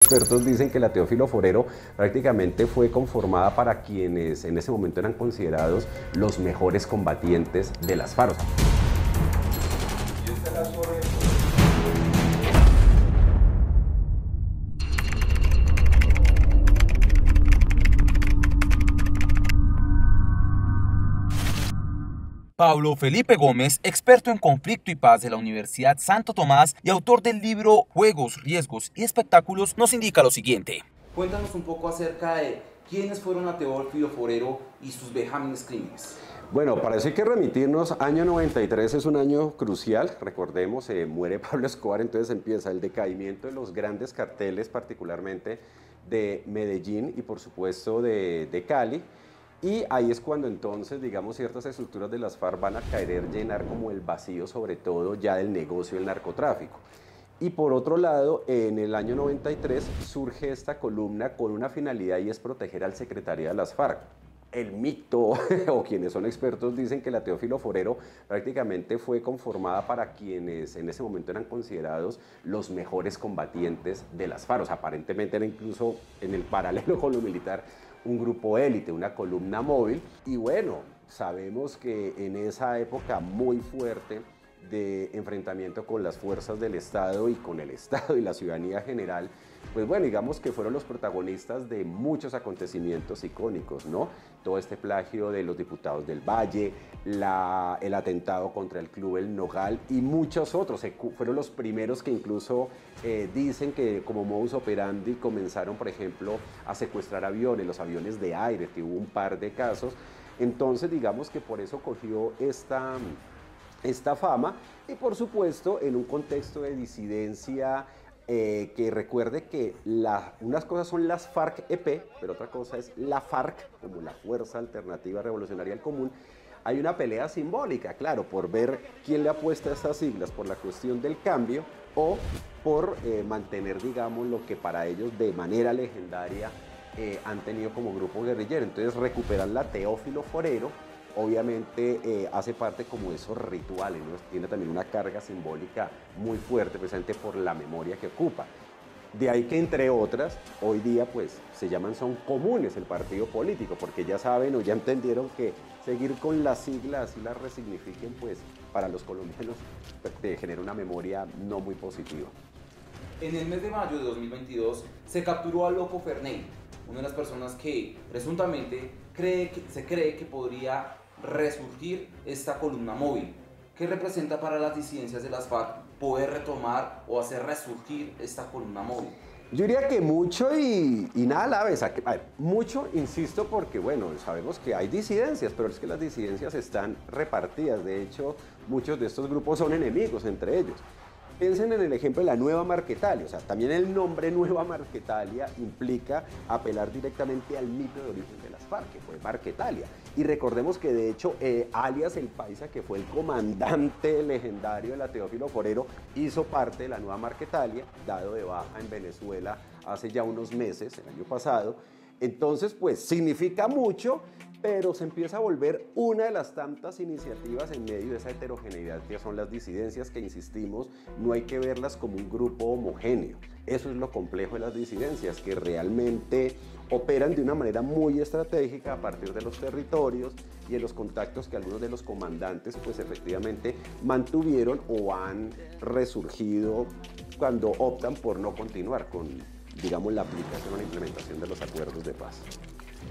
expertos dicen que la Teófilo Forero prácticamente fue conformada para quienes en ese momento eran considerados los mejores combatientes de las FARC. Pablo Felipe Gómez, experto en conflicto y paz de la Universidad Santo Tomás y autor del libro Juegos, Riesgos y Espectáculos, nos indica lo siguiente. Cuéntanos un poco acerca de quiénes fueron a Teófilo Forero y sus vejámenes crímenes. Bueno, para eso hay que remitirnos, año 93 es un año crucial, recordemos, muere Pablo Escobar, entonces empieza el decaimiento de los grandes carteles, particularmente de Medellín y por supuesto de Cali. Y ahí es cuando entonces, digamos, ciertas estructuras de las FARC van a querer llenar como el vacío, sobre todo ya del negocio del narcotráfico. Y por otro lado, en el año 93 surge esta columna con una finalidad y es proteger al secretario de las FARC. El mito, o quienes son expertos, dicen que la Teófilo Forero prácticamente fue conformada para quienes en ese momento eran considerados los mejores combatientes de las FARC. O sea, aparentemente era incluso en el paralelo con lo militar un grupo élite, una columna móvil. Y bueno, sabemos que en esa época muy fuerte de enfrentamiento con las fuerzas del Estado y con el Estado y la ciudadanía general, pues bueno, digamos que fueron los protagonistas de muchos acontecimientos icónicos, ¿no? Todo este plagio de los diputados del Valle, el atentado contra el Club El Nogal y muchos otros. Fueron los primeros que incluso dicen que como modus operandi comenzaron, por ejemplo, a secuestrar aviones, los aviones de aire, que hubo un par de casos. Entonces, digamos que por eso cogió esta fama y por supuesto en un contexto de disidencia que recuerde que unas cosas son las FARC-EP, pero otra cosa es la FARC, como la Fuerza Alternativa Revolucionaria del Común. Hay una pelea simbólica, claro, por ver quién le apuesta a estas siglas, por la cuestión del cambio o por mantener, digamos, lo que para ellos de manera legendaria han tenido como grupo guerrillero. Entonces recuperar la Teófilo Forero obviamente hace parte como de esos rituales, ¿no? Tiene también una carga simbólica muy fuerte, precisamente por la memoria que ocupa. De ahí que, entre otras, hoy día pues son comunes el partido político, porque ya saben o ya entendieron que seguir con las siglas y las resignifiquen, pues para los colombianos te genera una memoria no muy positiva. En el mes de mayo de 2022 se capturó a Loco Ferney, una de las personas que presuntamente se cree que podría resurgir esta columna móvil. ¿Qué representa para las disidencias de las FARC poder retomar o hacer resurgir esta columna móvil? Yo diría que mucho y nada a la vez. A ver, mucho, insisto, porque bueno, sabemos que hay disidencias, pero es que las disidencias están repartidas. De hecho, muchos de estos grupos son enemigos entre ellos. Piensen en el ejemplo de la Nueva Marquetalia, o sea, también el nombre Nueva Marquetalia implica apelar directamente al mito de origen de las FARC, que fue Marquetalia. Y recordemos que de hecho, alias el Paisa, que fue el comandante legendario de la Teófilo Forero, hizo parte de la Nueva Marquetalia, dado de baja en Venezuela hace ya unos meses, el año pasado. Entonces, pues significa mucho, pero se empieza a volver una de las tantas iniciativas en medio de esa heterogeneidad que son las disidencias, que insistimos, no hay que verlas como un grupo homogéneo. Eso es lo complejo de las disidencias, que realmente operan de una manera muy estratégica a partir de los territorios y de los contactos que algunos de los comandantes pues efectivamente mantuvieron o han resurgido cuando optan por no continuar con, digamos, la aplicación o la implementación de los acuerdos de paz.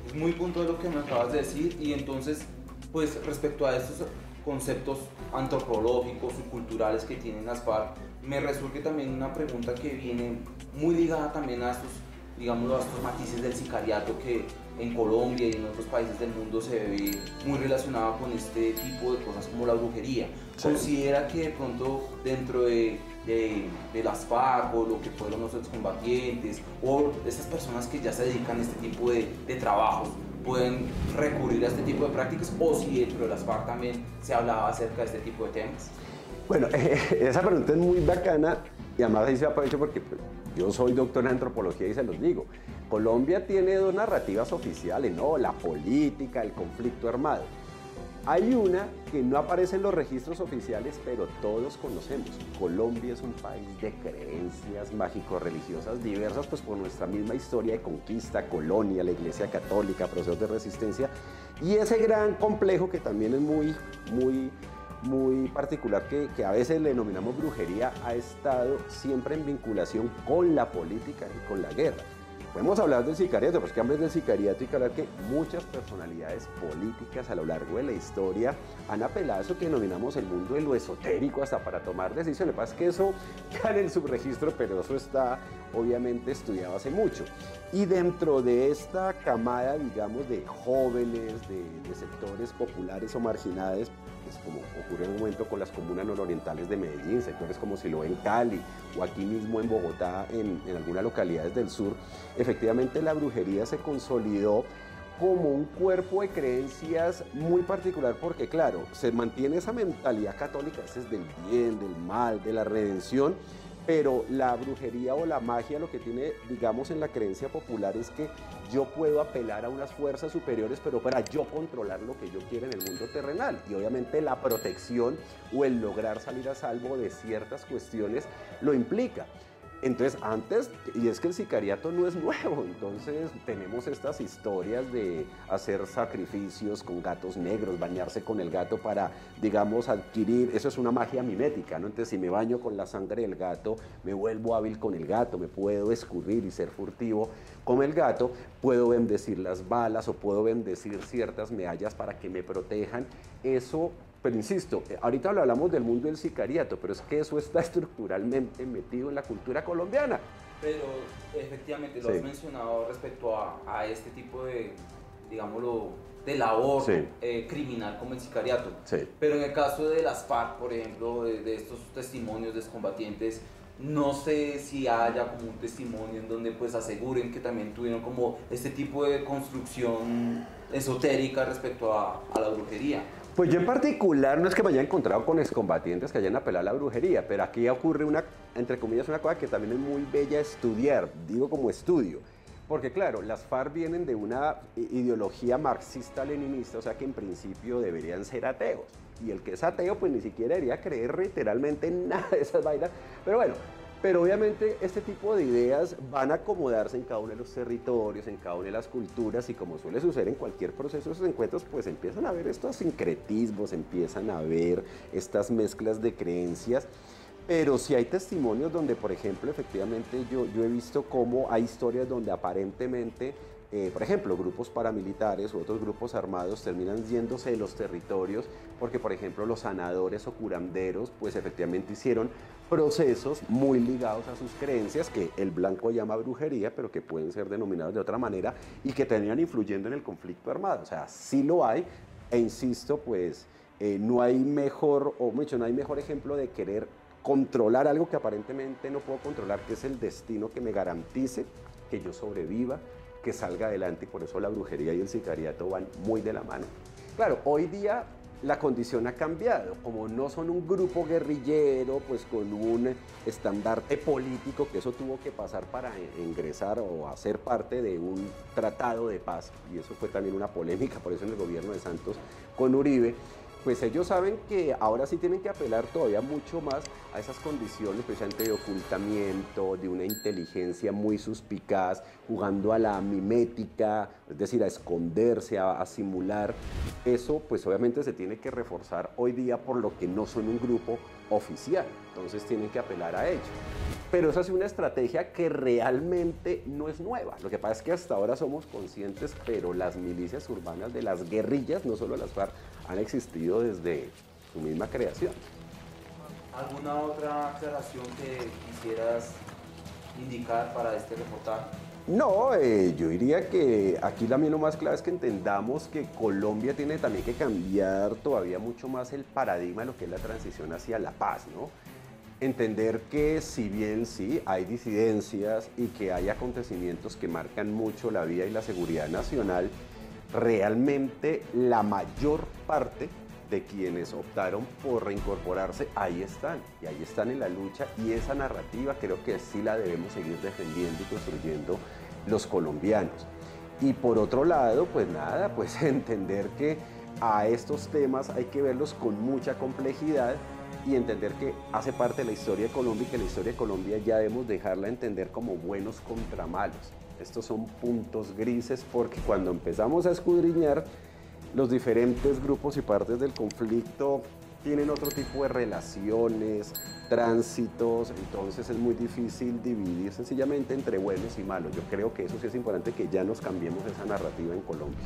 Es muy punto de lo que me acabas de decir y entonces, pues respecto a estos conceptos antropológicos y culturales que tienen las FARC, me resurge también una pregunta que viene muy ligada también a estos, digamos, a estos matices del sicariato que en Colombia y en otros países del mundo se ve muy relacionado con este tipo de cosas como la brujería. Sí. ¿Considera que de pronto dentro de las FARC o lo que fueron los excombatientes o esas personas que ya se dedican a este tipo de trabajos pueden recurrir a este tipo de prácticas, o si dentro de las FARC también se hablaba acerca de este tipo de temas? Bueno, esa pregunta es muy bacana y además ahí se aprovecho porque pues, yo soy doctor en antropología y se los digo. Colombia tiene dos narrativas oficiales, ¿no? La política, el conflicto armado. Hay una que no aparece en los registros oficiales, pero todos conocemos. Colombia es un país de creencias mágico-religiosas diversas, pues por nuestra misma historia de conquista, colonia, la Iglesia Católica, procesos de resistencia, y ese gran complejo que también es muy particular, que a veces le denominamos brujería, ha estado siempre en vinculación con la política y con la guerra. Podemos hablar del sicariato, pues que antes del sicariato hay que hablar que muchas personalidades políticas a lo largo de la historia han apelado a eso que denominamos el mundo de lo esotérico hasta para tomar decisiones. Lo que pasa es que eso queda en el subregistro, pero eso está obviamente estudiado hace mucho. Y dentro de esta camada, digamos, de jóvenes, de sectores populares o marginados, pues como ocurre en un momento con las comunas nororientales de Medellín, sectores como Siloé en Cali o aquí mismo en Bogotá, en algunas localidades del sur, efectivamente la brujería se consolidó como un cuerpo de creencias muy particular porque, claro, se mantiene esa mentalidad católica, ese es del bien, del mal, de la redención, pero la brujería o la magia lo que tiene, digamos, en la creencia popular es que yo puedo apelar a unas fuerzas superiores, pero para yo controlar lo que yo quiero en el mundo terrenal. Y obviamente la protección o el lograr salir a salvo de ciertas cuestiones lo implica. Entonces, antes, y es que el sicariato no es nuevo, entonces tenemos estas historias de hacer sacrificios con gatos negros, bañarse con el gato para, digamos, adquirir, eso es una magia mimética, ¿no? Entonces, si me baño con la sangre del gato, me vuelvo hábil con el gato, me puedo escurrir y ser furtivo con el gato, puedo bendecir las balas o puedo bendecir ciertas medallas para que me protejan, eso. Pero insisto, ahorita hablamos del mundo del sicariato, pero es que eso está estructuralmente metido en la cultura colombiana. Pero efectivamente lo has mencionado respecto a este tipo de, digámoslo, de labor criminal como el sicariato. Pero en el caso de las FARC, por ejemplo, de estos testimonios de excombatientes, no sé si haya como un testimonio en donde pues aseguren que también tuvieron como este tipo de construcción esotérica respecto a la brujería. Pues yo en particular no es que me haya encontrado con excombatientes que hayan apelado a la brujería, pero aquí ocurre una, entre comillas, una cosa que también es muy bella estudiar, digo como estudio, porque claro, las FARC vienen de una ideología marxista-leninista, o sea que en principio deberían ser ateos, y el que es ateo pues ni siquiera debería creer literalmente en nada de esas vainas, pero bueno. Pero obviamente este tipo de ideas van a acomodarse en cada uno de los territorios, en cada una de las culturas y como suele suceder en cualquier proceso de esos encuentros, pues empiezan a haber estos sincretismos, empiezan a haber estas mezclas de creencias. Pero sí hay testimonios donde, por ejemplo, efectivamente yo he visto cómo hay historias donde aparentemente, por ejemplo, grupos paramilitares u otros grupos armados terminan yéndose de los territorios porque, por ejemplo, los sanadores o curanderos, pues efectivamente hicieron procesos muy ligados a sus creencias que el blanco llama brujería, pero que pueden ser denominados de otra manera y que terminan influyendo en el conflicto armado. O sea, sí lo hay, e insisto, pues no hay mejor, o mucho, no hay mejor ejemplo de querer controlar algo que aparentemente no puedo controlar, que es el destino que me garantice que yo sobreviva, que salga adelante, y por eso la brujería y el sicariato van muy de la mano. Claro, hoy día la condición ha cambiado, como no son un grupo guerrillero, pues con un estandarte político, que eso tuvo que pasar para ingresar o hacer parte de un tratado de paz, y eso fue también una polémica, por eso en el gobierno de Santos con Uribe, pues ellos saben que ahora sí tienen que apelar todavía mucho más a esas condiciones, precisamente de ocultamiento, de una inteligencia muy suspicaz, jugando a la mimética, es decir, a esconderse, a simular. Eso pues obviamente se tiene que reforzar hoy día por lo que no son un grupo oficial, entonces tienen que apelar a ello. Pero esa es una estrategia que realmente no es nueva. Lo que pasa es que hasta ahora somos conscientes, pero las milicias urbanas de las guerrillas, no solo las FARC, han existido desde su misma creación. ¿Alguna otra aclaración que quisieras indicar para este reportaje? No, yo diría que aquí también lo más clave es que entendamos que Colombia tiene también que cambiar todavía mucho más el paradigma de lo que es la transición hacia la paz, ¿no? Entender que si bien sí hay disidencias y que hay acontecimientos que marcan mucho la vida y la seguridad nacional, realmente la mayor parte de quienes optaron por reincorporarse, ahí están, y ahí están en la lucha, y esa narrativa creo que sí la debemos seguir defendiendo y construyendo los colombianos. Y por otro lado, pues nada, pues entender que a estos temas hay que verlos con mucha complejidad y entender que hace parte de la historia de Colombia y que la historia de Colombia ya debemos dejarla entender como buenos contra malos. Estos son puntos grises porque cuando empezamos a escudriñar los diferentes grupos y partes del conflicto tienen otro tipo de relaciones, tránsitos, entonces es muy difícil dividir sencillamente entre buenos y malos. Yo creo que eso sí es importante que ya nos cambiemos esa narrativa en Colombia.